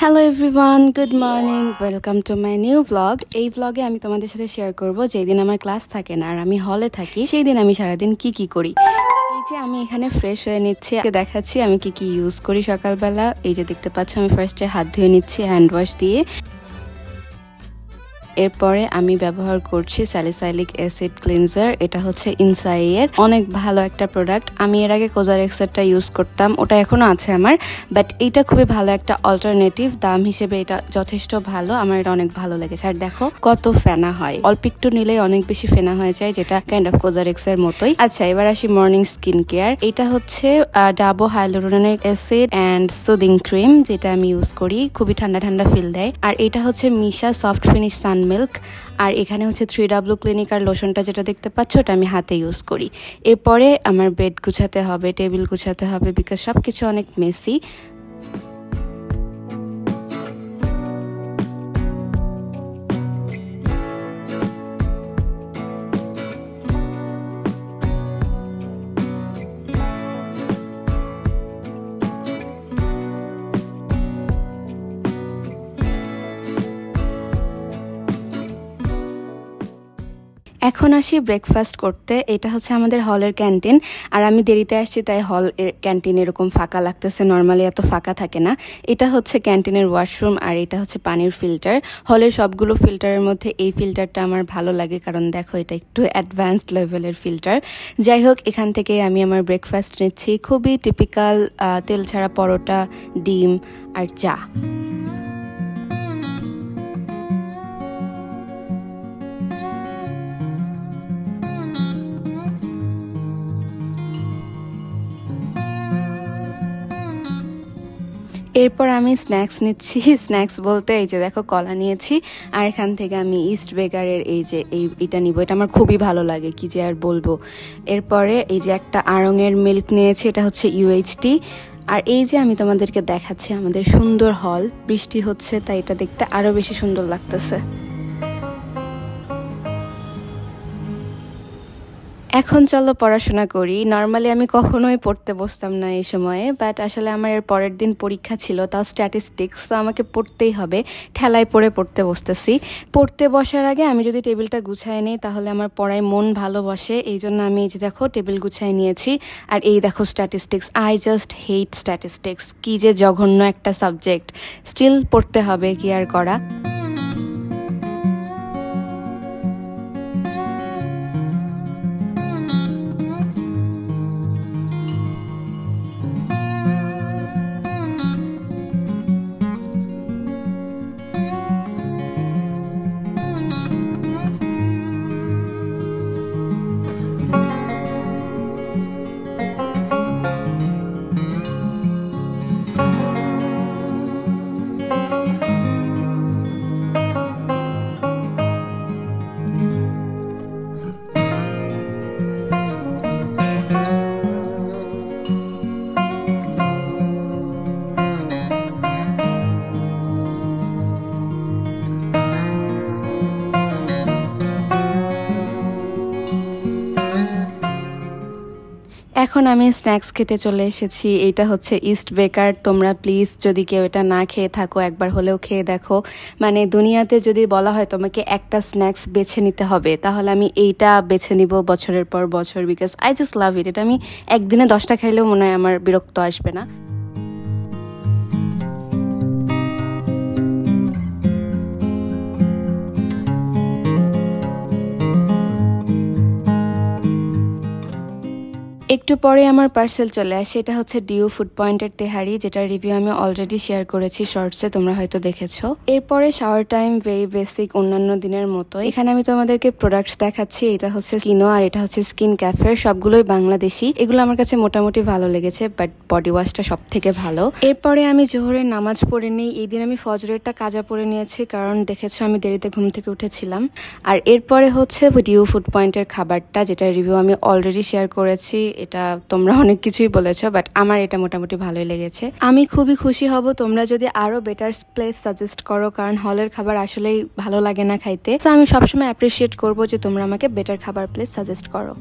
Hello everyone, good morning, welcome to my new blog. এই ব্লগে আমি তোমাদের সাথে শেয়ার করব যেদিন আমার ক্লাস থাকে না আর আমি হলে থাকি সেই দিন আমি সারাদিন কি করি। এই যে আমি এখানে ফ্রেশ হয়ে নিচ্ছি, দেখাচ্ছি আমি কি ইউজ করি সকালবেলা। এই যে দেখতে পাচ্ছ আমি ফার্স্টে হাত ধুয়ে নিচ্ছি হ্যান্ড ওয়াশ দিয়ে। এরপরে আমি ব্যবহার করছি স্যালিসাইলিক অ্যাসিড ক্লিনজার। এটা হচ্ছে ইনসাইয়ের অনেক ভালো একটা প্রোডাক্ট। আমি এর আগে কোজারেক্সেরটা ইউজ করতাম, ওটা এখনো আছে আমার, বাট এইটা খুবই ভালো একটা অল্টারনেটিভ। দাম হিসেবে এটা যথেষ্ট ভালো, আমার এটা অনেক ভালো লেগেছে। আর দেখো কত ফেনা হয়, অল্প একটু নিলেই অনেক বেশি ফেনা হয়ে যায়, যেটা কাইন্ড অফ কোজারেক্সের মতোই। আচ্ছা, এবার আসি মর্নিং স্কিন কেয়ার। এটা হচ্ছে Dabo hyaluronic acid and soothing cream, যেটা আমি ইউজ করি, খুবই ঠান্ডা ঠান্ডা ফিল দেয়। আর এটা হচ্ছে মিশা সফট ফিনিশ সান মিল্ক। আর এখানে হচ্ছে 3W ক্লিনিক আর লোশনটা যেটা দেখতে পাচ্ছ ওটা আমি হাতে ইউজ করি। এরপরে আমার বেড গুছাতে হবে, টেবিল গুছাতে হবে, বিকজ সবকিছু অনেক মেসি। এখন আসি ব্রেকফাস্ট করতে। এটা হচ্ছে আমাদের হলের ক্যান্টিন, আর আমি দেরিতে আসছি তাই হল ক্যান্টিন এরকম ফাঁকা লাগতেছে, নর্মালি এত ফাঁকা থাকে না। এটা হচ্ছে ক্যান্টিনের ওয়াশরুম আর এটা হচ্ছে পানির ফিল্টার। হলের সবগুলো ফিল্টারের মধ্যে এই ফিল্টারটা আমার ভালো লাগে, কারণ দেখো এটা একটু অ্যাডভান্সড লেভেলের ফিল্টার। যাই হোক, এখান থেকে আমি আমার ব্রেকফাস্ট নিচ্ছি, খুবই টিপিক্যাল তেল ছাড়া পরোটা, ডিম আর চা। এরপর আমি স্ন্যাক্স নিচ্ছি। স্ন্যাক্স বলতে এই যে দেখো কলা নিয়েছি, আর এখান থেকে আমি ইস্ট বেকারের এটা নিব। এটা আমার খুবই ভালো লাগে, কি যে আর বলবো। এরপরে এই যে একটা আড়ংয়ের মিল্ক নিয়েছি, এটা হচ্ছে UHT। আর এই যে আমি তোমাদেরকে দেখাচ্ছি আমাদের সুন্দর হল, বৃষ্টি হচ্ছে তাই এটা দেখতে আরো বেশি সুন্দর লাগতেছে। এখন চলো পড়াশোনা করি। নর্মালি আমি কখনোই পড়তে বসতাম না এই সময়ে, বাট আসলে আমার এর পরের দিন পরীক্ষা ছিল, তাও স্ট্যাটিস্টিক্স, তো আমাকে পড়তেই হবে। ঠেলায় পড়ে পড়তে বসতেছি। পড়তে বসার আগে আমি যদি টেবিলটা গুছাই নিই তাহলে আমার পড়ায় মন ভালো বসে। এই জন্য আমি এই যে দেখো টেবিল গুছাই নিয়েছি। আর এই দেখো statistics, I just hate statistics, কি যে জঘন্য একটা সাবজেক্ট। স্টিল পড়তে হবে, কি আর করা। এখন আমি স্ন্যাক্স খেতে চলে এসেছি। এটা হচ্ছে ইস্ট বেকার। তোমরা প্লিজ যদি কেউ এটা না খেয়ে থাকো একবার হলেও খেয়ে দেখো। মানে দুনিয়াতে যদি বলা হয় তোমাকে একটা স্ন্যাক্স বেছে নিতে হবে, তাহলে আমি এইটা বেছে নিব বছরের পর বছর, বিকজ আই জাস্ট লাভ ইট। এটা আমি একদিনে 10টা খাইলেও মনে হয় আমার বিরক্ত আসবে না। একটু পরে আমার পার্সেল চলে আসে। এটা হচ্ছে ডিউ ফুড পয়েন্টের তেহারি, যেটার রিভিউ আমি অলরেডি শেয়ার করেছি শর্টসে, তোমরা হয়তো দেখেছো। এরপরে শাওয়ার টাইম, ভেরি বেসিক অন্যান্য দিনের মতো। এখানে আমি তোমাদেরকে প্রোডাক্টস দেখাচ্ছি। এটা হচ্ছে স্কিনো আর এটা হচ্ছে স্কিন ক্যাফের, সবগুলোই বাংলাদেশি। এগুলো আমার কাছে মোটামুটি ভালো লেগেছে, বাট বডি ওয়াশটা সব থেকে ভালো। এরপরে আমি জোহরের নামাজ পড়ে নিই। এই দিন আমি ফজরেরটা কাজা পড়ে নিয়েছি, কারণ দেখেছো আমি দেরিতে ঘুম থেকে উঠেছিলাম। আর এরপরে হচ্ছে ডিউ ফুড পয়েন্টের খাবারটা, যেটার রিভিউ আমি অলরেডি শেয়ার করেছি। এটা তোমরা অনেক কিছুই বলেছো, বাট আমার এটা মোটামুটি ভালোই লেগেছে। আমি খুবই খুশি হব তোমরা যদি আরো বেটার প্লেস সাজেস্ট করো, কারণ হলের খাবার আসলেই ভালো লাগে না খাইতে। তো আমি সবসময় অ্যাপ্রিসিয়েট করবো যে তোমরা আমাকে বেটার খাবার প্লেস সাজেস্ট করো।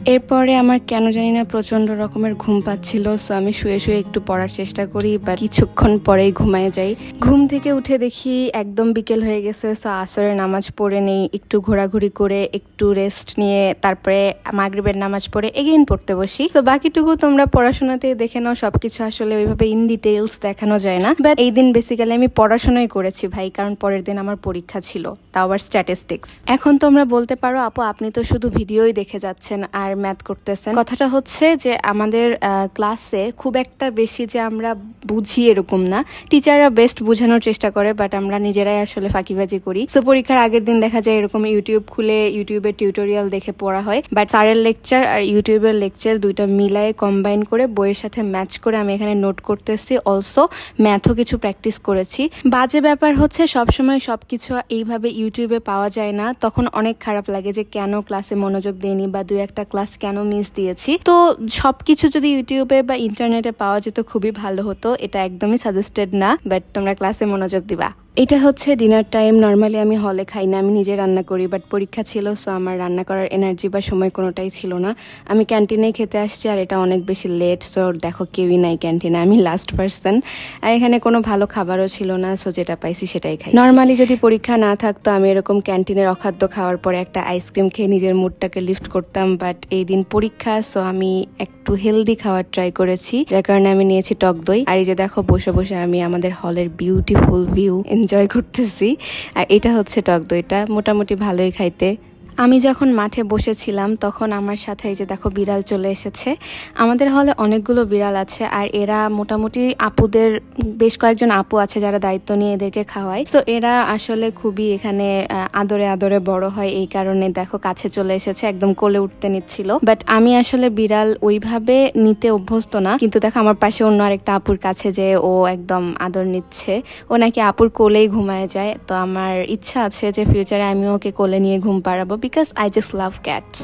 এরপরে আমার কেন জানি না প্রচন্ড রকমের ঘুম পাচ্ছিল, সো আমি শুয়ে শুয়ে একটু পড়ার চেষ্টা করি, বা কিছুক্ষণ পরেই ঘুমায় যাই। ঘুম থেকে উঠে দেখি একদম বিকেল হয়ে গেছে, সো আসরের নামাজ পড়ে নেই, একটু ঘোরাঘুরি করে একটু রেস্ট নিয়ে তারপরে মাগরিবের নামাজ পড়ে এগেইন পড়তে বসি। সো বাকিটুকু তোমরা পড়াশোনাতে দেখে নাও, সবকিছু আসলে ওইভাবে ইন ডিটেইলস দেখানো যায় না। বাট এই দিন বেসিক্যালি আমি পড়াশোনাই করেছি ভাই, কারণ পরের দিন আমার পরীক্ষা ছিল, তাও আবার স্ট্যাটিস্টিক্স। এখন তোমরা বলতে পারো আপু আপনি তো শুধু ভিডিওই দেখে যাচ্ছেন আর ম্যাথ করতেছেন। কথাটা হচ্ছে যে আমাদের ক্লাসে খুব একটা বেশি যে আমরা বুঝি এরকম না, টিচাররা বেস্ট বোঝানোর চেষ্টা করে, বাট আমরা নিজেরাই আসলে ফাঁকিবাজি করি। সো পরীক্ষার আগের দিন দেখা যায় এরকম ইউটিউব খুলে ইউটিউবের টিউটোরিয়াল দেখে পড়া হয়, বাট স্যারের লেকচার আর ইউটিউবের লেকচার দুইটা মিলায়ে কম্বাইন করে বইয়ের সাথে ম্যাচ করে আমি এখানে নোট করতেছি। অলসো ম্যাথও কিছু প্র্যাকটিস করেছি। বাজে ব্যাপার হচ্ছে সবসময় সবকিছু এইভাবে ইউটিউবে পাওয়া যায় না, তখন অনেক খারাপ লাগে যে কেন ক্লাসে মনোযোগ দেইনি বা দুই একটা ক্লাস কেন মিস দিয়েছি। তো সবকিছু যদি ইউটিউবে বা ইন্টারনেটে পাওয়া যেত খুবই ভালো হতো, এটা একদমই সাজেস্টেড না, বাট তোমরা ক্লাসে মনোযোগ দিবা। এটা হচ্ছে ডিনার টাইম। নর্মালি আমি হলে খাই না, আমি নিজে রান্না করি, বাট পরীক্ষা ছিল, সো আমার রান্না করার এনার্জি বা সময় কোনোটাই ছিল না। আমি ক্যান্টিনে খেতে আসছি, আর এটা অনেক বেশি লেট, সো দেখো কেউই নাই ক্যান্টিনে, আমি লাস্ট পার্সন। আর এখানে কোনো ভালো খাবারও ছিল না, সো যেটা পাইছি সেটাই খাই। নর্মালি যদি পরীক্ষা না থাকতো আমি এরকম ক্যান্টিনের অখাদ্য খাওয়ার পরে একটা আইসক্রিম খেয়ে নিজের মুডটাকে লিফট করতাম, বাট এই দিন পরীক্ষা, সো আমি একটু হেলদি খাওয়ার ট্রাই করেছি, যার কারণে আমি নিয়েছি টক দই। আর এই যে দেখো বসে বসে আমি আমাদের হলের বিউটিফুল ভিউ এনজয় করতেছি। আর এটা হচ্ছে টক দইটা, মোটামুটি ভালোই খাইতে। আমি যখন মাঠে বসেছিলাম তখন আমার সাথে এই যে দেখো বিড়াল চলে এসেছে। আমাদের হলে অনেকগুলো বিড়াল আছে, আর এরা মোটামুটি আপুদের বেশ কয়েকজন আপু আছে যারা দায়িত্ব নিয়ে এদেরকে খাওয়ায়। সো এরা আসলে খুবই এখানে আদরে আদরে বড় হয়, এই কারণে দেখো কাছে চলে এসেছে, একদম কোলে উঠতে নিচ্ছিল। বাট আমি আসলে বিড়াল ওইভাবে নিতে অভ্যস্ত না, কিন্তু দেখো আমার পাশে অন্য আরেকটা আপুর কাছে যে ও একদম আদর নিচ্ছে, ও নাকি আপুর কোলেই ঘুমায় যায়। তো আমার ইচ্ছা আছে যে ফিউচারে আমিও ওকে কোলে নিয়ে ঘুম পাড়াবো, because I just love cats.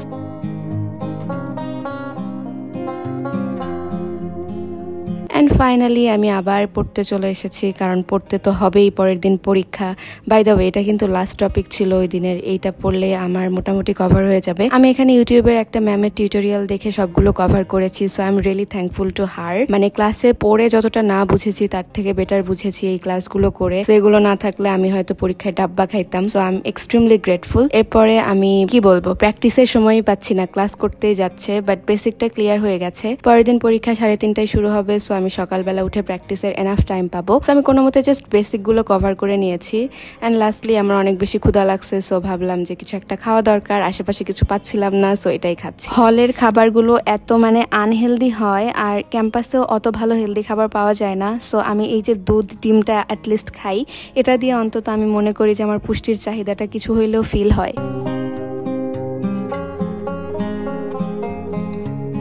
And finally আমি আবার পড়তে চলে এসেছি, কারণ পড়তে তো হবেই, পরের দিন পরীক্ষা। বাই দ্য ওয়ে এটা কিন্তু লাস্ট টপিক ছিল ওই দিনের, এইটা পড়লে আমার মোটামুটি কভার হয়ে যাবে। আমি এখানে ইউটিউবের একটা ম্যামের টিউটোরিয়াল দেখে সবগুলো কভার করেছি, so I am really thankful to her. মানে ক্লাসে পড়ে যতটা না বুঝেছি তার থেকে বেটার বুঝেছি এই ক্লাসগুলো করে। সেগুলো না থাকলে আমি হয়তো পরীক্ষায় ডাব্বা খাইতাম, so I am extremely grateful. এরপরে আমি কি বলবো, প্র্যাকটিসের সময়ই পাচ্ছি না, ক্লাস করতেই যাচ্ছে, বাট বেসিকটা ক্লিয়ার হয়ে গেছে। পরের দিন পরীক্ষা 3:30টায় শুরু হবে, সো আমি সকালবেলা উঠে প্র্যাকটিসের এনাফ টাইম পাবো। সো আমি কোনো মতে জাস্ট বেসিকগুলো কভার করে নিয়েছি। অ্যান্ড লাস্টলি আমার অনেক বেশি ক্ষুধা লাগছে, সো ভাবলাম যে কিছু একটা খাওয়া দরকার, আশেপাশে কিছু পাচ্ছিলাম না, সো এটাই খাচ্ছি। হলের খাবারগুলো এত মানে আনহেলদি হয়, আর ক্যাম্পাসেও অত ভালো হেলদি খাবার পাওয়া যায় না। সো আমি এই যে দুধ ডিমটা অ্যাটলিস্ট খাই, এটা দিয়ে অন্তত আমি মনে করি যে আমার পুষ্টির চাহিদাটা কিছু হইলেও ফিল হয়।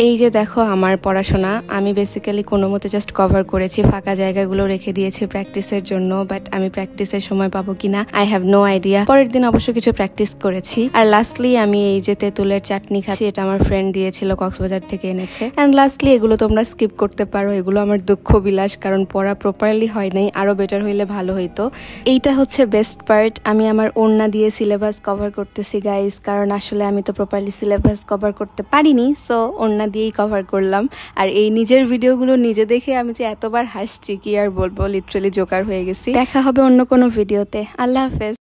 এই যে দেখো আমার পড়াশোনা, আমি বেসিক্যালি কোনো মতে জাস্ট কভার করেছি, ফাঁকা জায়গাগুলো রেখে দিয়েছি প্র্যাকটিসের জন্য, বাট আমি প্র্যাকটিসের সময় পাবো কিনা আই হ্যাভ নো আইডিয়া। পরের দিন অবশ্য কিছু প্র্যাকটিস করেছি। আর লাস্টলি আমি এই যে তেঁতুলের চাটনি খাচ্ছি, এটা আমার ফ্রেন্ড দিয়েছিল, কক্সবাজার থেকে এনেছে। অ্যান্ড লাস্টলি এগুলো তোমরা স্কিপ করতে পারো, এগুলো আমার দুঃখ বিলাস, কারণ পড়া প্রপারলি হয় নাই, আরো বেটার হইলে ভালো হইতো। এইটা হচ্ছে বেস্ট পার্ট, আমি আমার ওড়না দিয়ে সিলেবাস কভার করতেছি গাইস, কারণ আসলে আমি তো প্রপারলি সিলেবাস কভার করতে পারিনি, সো ওড়না দিয়েই কভার করলাম। আর এই নিজের ভিডিওগুলো নিজে দেখে আমি যে এতবার হাসছি কি আর বলবো, লিটারালি জোকার হয়ে গেছি। দেখা হবে অন্য কোনো ভিডিওতে। আল্লাহ হাফেজ।